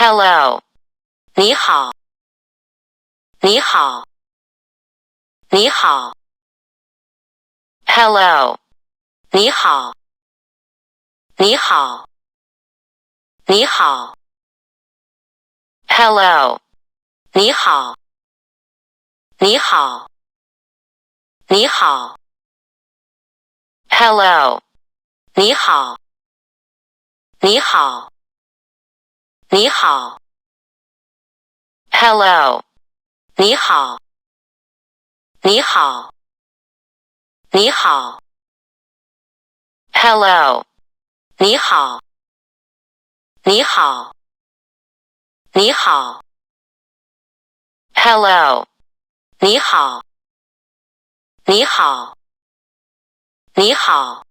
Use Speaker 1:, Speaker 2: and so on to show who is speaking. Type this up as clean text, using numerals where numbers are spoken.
Speaker 1: Hello， 你好，你好，你好。Hello， 你好，你好，你好。Hello， 你好，你好，你好。Hello， 你好，你好，你好。Hello， 你好，你好，你好。Hello， 你好，你好，你好。Hello， 你好，你好，你好。